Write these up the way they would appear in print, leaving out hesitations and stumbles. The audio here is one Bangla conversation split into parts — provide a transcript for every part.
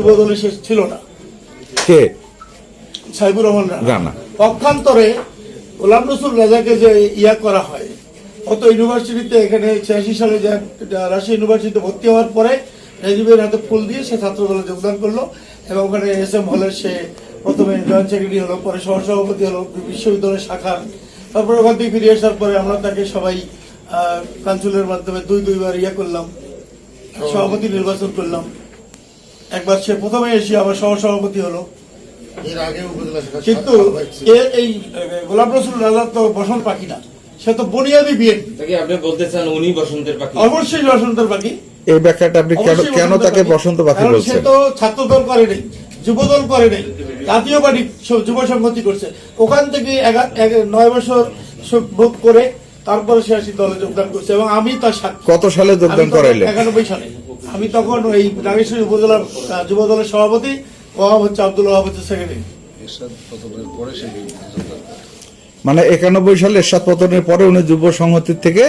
যুব দলে সে ছিল না। কে? সাইবুর রহমান রানা। পক্ষান্তরে গোলাম রসুল রাজাকে যে ইয়া করা হয়, অত ইউনিভার্সিটিতে এখানে 86 সালে রাজশাহী ইউনিভার্সিটিতে ভর্তি হওয়ার পরে রেজিবের হাতে ফুল দিয়ে সে ছাত্র দলে যোগদান করলো এবং ওখানে SM হলে সে প্রথমে জয়েন্ট সেক্রেটারি হলো, পরে সহসভাপতি হলো বিশ্ববিদ্যালয়ের শাখার। তারপরে ওখান থেকে ফিরে আসার পরে আমরা তাকে সবাই কাউন্সিলের মাধ্যমে দুইবার ইয়া করলাম, সভাপতি নির্বাচন করলাম। একবার সে প্রথমে এসে আবার সহসভাপতি হলো। কিন্তু এই গোলাম রসুল রাজা তো বসন্ত পাখি না, সে তো বুনিয়াদি বিএনপি। আপনি বলতে চান উনি বসন্তের পাখি? অবশ্যই বসন্তের পাখি। এই ব্যাখ্যাটা আপনি কেন তাকে বসন্ত পাখি বলছেন? সে তো ছাত্র দল করে নেই, যুব দল করে নেই, জাতীয় পার্টি যুব সংগতি করছে। ওখান থেকে 9 বছর ভোগ করে তারপরে সে আসি দলে যোগদান করছে এবং আমি তার সাথে। কত সালে যোগদান করাইলেন? 91 সালে। আমি তখন ওই নাগেশ্বরী উপজেলার যুব দলের সভাপতি, ওয়াহাব হচ্ছে আব্দুল ওয়াহাব হচ্ছে সেক্রেটারি। মানে 91 সালে এরশাদ পতনের পরে উনি যুব সংহতির থেকে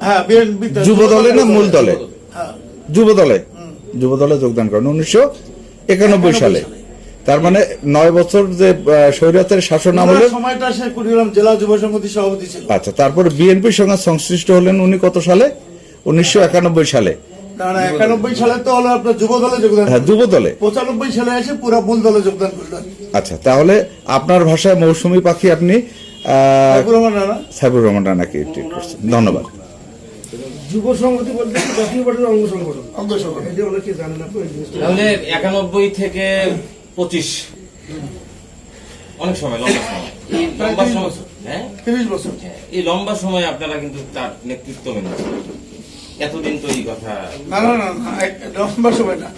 হ্যাঁ বিএনপি যুব দলে না মূল দলে? হ্যাঁ যুব দলে যোগদান করেন 1991 সালে। তার মানে 9 বছর যে স্বৈরাচারের শাসন আমলের সময়টা সে কুড়িগ্রাম জেলা যুব সংহতি সভাপতি ছিল। আচ্ছা, তারপরে বিএনপির সঙ্গে সংশ্লিষ্ট হলেন উনি কত সালে? 1991 সালে। না 91 সালে তো হলো আপনার যুব দলে যোগদান। হ্যাঁ, যুব দলে। 95 সালে এসে পুরো মূল দলে যোগদান করলেন। আচ্ছা, তাহলে আপনার ভাষায় মৌসুমী পাখি আপনি সাইবুর রহমান রানাকে ঠিক করছেন। ধন্যবাদ। যুব সংগতি বলতে জাতীয় পার্টির অঙ্গ সংগঠন। এটা অনেকে জানেন না। তাহলে 91 থেকে 25 অনেক সময়, লম্বা সময়। লম্বা সময়, হ্যাঁ 30 বছর। এই লম্বা সময় আপনারা কিন্তু তার নেতৃত্ব মেনেছেন। এতদিন তো এই কথা না লম্বা সময় না।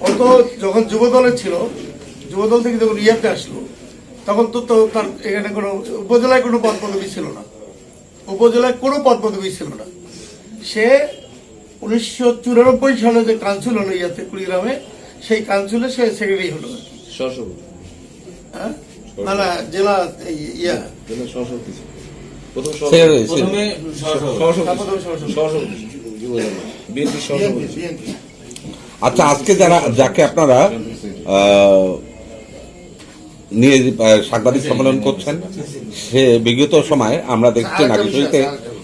অত যখন যুব দলে ছিল, যুব দল থেকে যখন ইয়াতে আসলো, তখন তো তার এখানে কোনো উপজেলায় কোনো পদ পদবি ছিল না। উপজেলায় কোনো পদ পদবি ছিল না। সে 1994 সালে যে কাউন্সিল হলো ইয়াতে কুড়িগ্রামে, সেই কাউন্সিলে সে সেক্রেটারি হলো। না জেলা ইয়া আচ্ছা, আজকে যাকে আপনারা নিয়ে সাংবাদিক সম্মেলন করছেন, সে বিগত সময়ে আমরা দেখছি নাগেশ্বরীতে,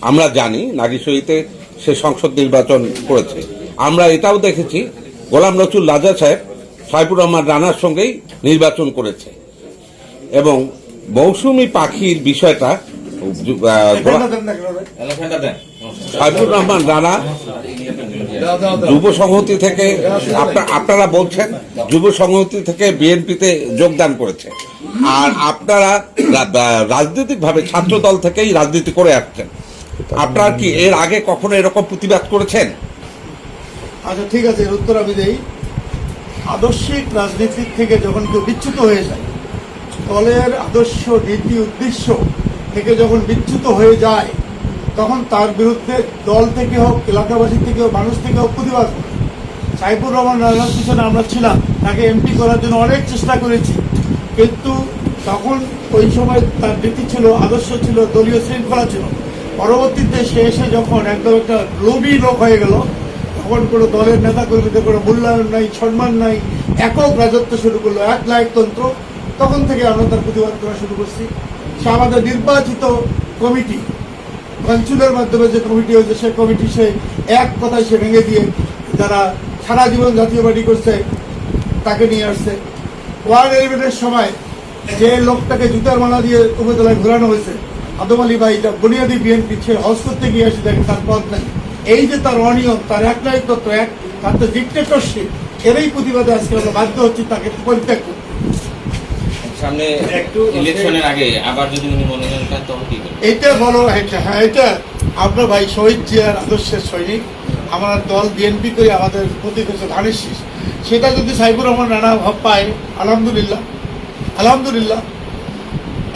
আমরা জানি নাগেশ্বরীতে সে সংসদ নির্বাচন করেছে। আমরা এটাও দেখেছি গোলাম রসুল রাজা সাহেব সাইবুর রহমান রানার সঙ্গেই নির্বাচন করেছে এবং মৌসুমী পাখির বিষয়টা সাইবুর রহমান রানা যুব সংহতি থেকে, আপনারা বলছেন যুব সংহতি থেকে বিএনপিতে যোগদান করেছে, আর আপনারা রাজনৈতিকভাবে ছাত্র দল থেকেই রাজনীতি করে আসছেন। আপনারা কি এর আগে কখনো এরকম প্রতিবাদ করেছেন? আচ্ছা ঠিক আছে, এর উত্তর আমি দেই। আদর্শিক রাজনীতির থেকে যখন কেউ বিচ্যুত হয়ে যায়, দলের আদর্শ নীতি উদ্দেশ্য থেকে যখন বিচ্যুত হয়ে যায়, তখন তার বিরুদ্ধে দল থেকে হোক, এলাকাবাসী থেকে হোক, মানুষ থেকে হোক প্রতিবাদ করে। সাইবুর রহমান রানার পিছনে আমরা ছিলাম, তাকে এমপি করার জন্য অনেক চেষ্টা করেছি, কিন্তু তখন ওই সময় তার নীতি ছিল, আদর্শ ছিল, দলীয় শৃঙ্খলা ছিল। পরবর্তীতে সে এসে যখন একদম একটা লোভী লোক হয়ে গেল, তখন কোনো দলের নেতা কর্মীদের কোনো মূল্যায়ন নাই, সম্মান নাই, একক রাজত্ব শুরু করলো, এক নায়কতন্ত্র। তখন থেকে আমরা তার প্রতিবাদ করা শুরু করছি। সে আমাদের নির্বাচিত কমিটি, কাউন্সিলের মাধ্যমে যে কমিটি হয়েছে, সেই কমিটি সে এক কথায় সে ভেঙে দিয়ে যারা সারা জীবন জাতীয় পার্টি করছে তাকে নিয়ে আসছে। ওয়ার্ড এলিভেটের সময় যে লোকটাকে জুতার মালা দিয়ে উপজেলায় ঘোরানো হয়েছে, আদম আলী ভাই, এটা বুনিয়াদি বিএনপি, সে হজ করতে গিয়ে এসে দেখে তার পদ নাই। এই যে তার অনিয়ম, তার এক নায়কত্ব, তার তো ডিক্টেটরশিপ, এরই প্রতিবাদে আজকে আমরা বাধ্য হচ্ছি তাকে পরিত্যাগ করতে। সামনে ইলেকশনের আগে আবার যদি উনি মনোনয়ন পান তখন কি করবেন? এটা বলো। হ্যাঁ, এটা আপনার ভাই শহীদ জিয়ার আদর্শের সৈনিক, আমার দল বিএনপি করে আমাদের প্রতীক হচ্ছে ধানের শীষ। সেটা যদি সাইবুর রহমান রানা পায়, আলহামদুলিল্লাহ, আলহামদুলিল্লাহ।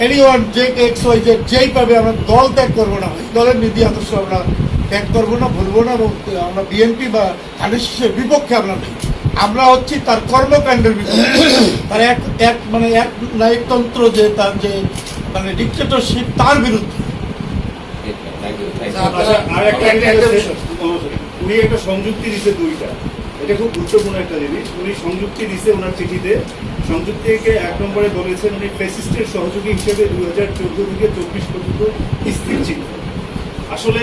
এনিওয়ান, যে এক্স ওয়াই জেড যেই পাবে, আমরা দল ত্যাগ করবো না, দলের নীতি আদর্শ আমরা ত্যাগ করবো না, ভুলবো না, এবং আমরা বিএনপি বা ধানের শীষের বিপক্ষে আমরা নেই। আমরা হচ্ছি তার কর্মকাণ্ডের বিপক্ষে, তার এক নায়কতন্ত্র, যে তার যে মানে ডিক্টেটরশিপ, তার বিরুদ্ধে। উনি একটা সংযুক্তি দিচ্ছে দুইটা, এটা খুব গুরুত্বপূর্ণ একটা জিনিস। উনি সংযুক্তি দিছে ওনার চিঠিতে, সংযুক্তিকে 1 নম্বরে বলেছেন উনি ফ্যাসিস্টের সহযোগী হিসেবে 2014 থেকে 24 পর্যন্ত স্থির ছিল। আসলে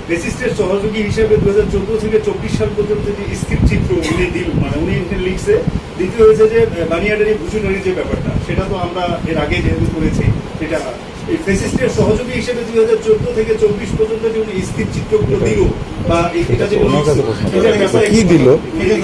ফ্যাসিস্টের সহযোগী হিসেবে 2014 থেকে 24 সাল পর্যন্ত যে স্থির চিত্র উনি মানে উনি লিখছে। দ্বিতীয় হয়েছে যে বানিয়াডারি ভুজুনারি যে ব্যাপারটা, সেটা তো আমরা এর আগে যেহেতু করেছি, সেটা এই ফ্যাসিস্টের সহযোগী হিসেবে 2014 থেকে 24 পর্যন্ত যে উনি স্থির চিত্রগুলো দিল বা এটা যে ওনার কাছে প্রশ্ন করা। কি দিল? এটা